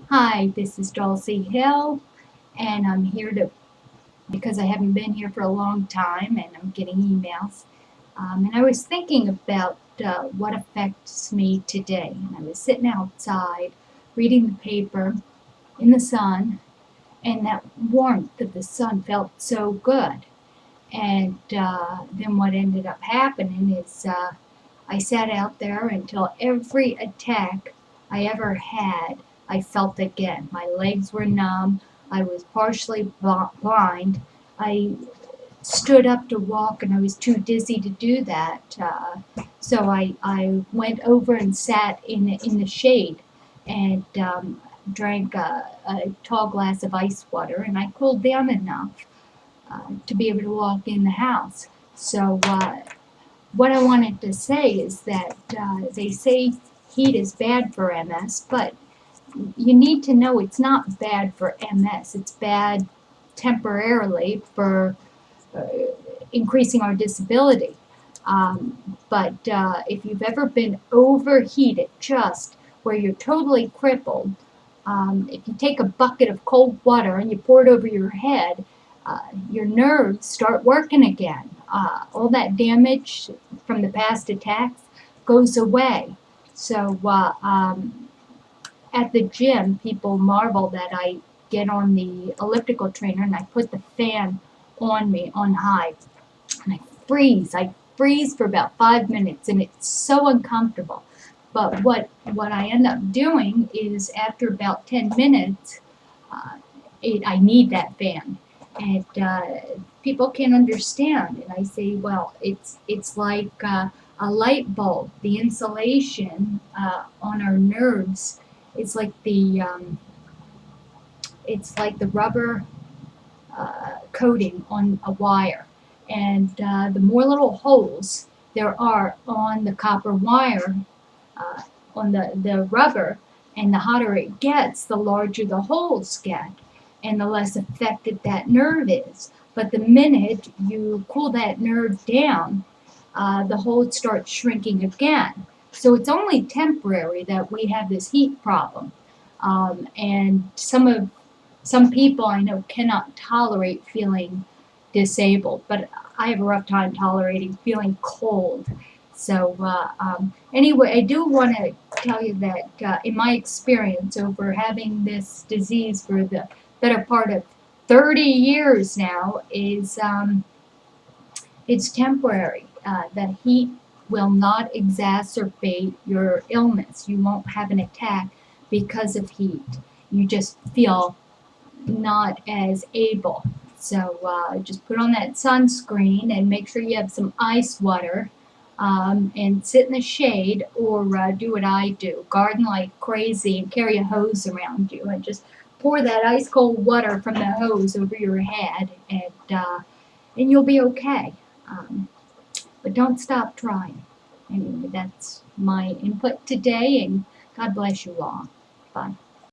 Hi, this is Dulcie Hill, and I'm here because I haven't been here for a long time and I'm getting emails. And I was thinking about what affects me today. And I was sitting outside reading the paper in the sun, and that warmth of the sun felt so good. And then what ended up happening is I sat out there until every attack I ever had, I felt again. My legs were numb. I was partially blind. I stood up to walk and I was too dizzy to do that. So I went over and sat in the shade and drank a tall glass of ice water, and I cooled down enough to be able to walk in the house. So what I wanted to say is that they say heat is bad for MS, but you need to know it's not bad for MS. It's bad temporarily for uh, increasing our disability. But if you've ever been overheated, just where you're totally crippled, if you take a bucket of cold water and you pour it over your head, your nerves start working again. All that damage from the past attacks goes away. So at the gym, people marvel that I get on the elliptical trainer and I put the fan on me on high and I freeze. I freeze for about 5 minutes and it's so uncomfortable. But what I end up doing is after about 10 minutes, uh, I need that fan. And people can't understand. And I say, well, it's like a light bulb. The insulation on our nerves, it's like the rubber coating on a wire. And the more little holes there are on the copper wire, uh, on the rubber, and the hotter it gets, the larger the holes get, and the less affected that nerve is. But the minute you cool that nerve down, the hole starts shrinking again. So it's only temporary that we have this heat problem. And some people I know cannot tolerate feeling disabled, but I have a rough time tolerating feeling cold. Anyway, I do want to tell you that in my experience over having this disease for the better part of 30 years now is it's temporary. That heat will not exacerbate your illness. You won't have an attack because of heat. You just feel not as able. So just put on that sunscreen and make sure you have some ice water, and sit in the shade, or do what I do, garden like crazy and carry a hose around you and just pour that ice cold water from the hose over your head, and you'll be okay. Um, but don't stop trying. Anyway, that's my input today, and God bless you all. Bye.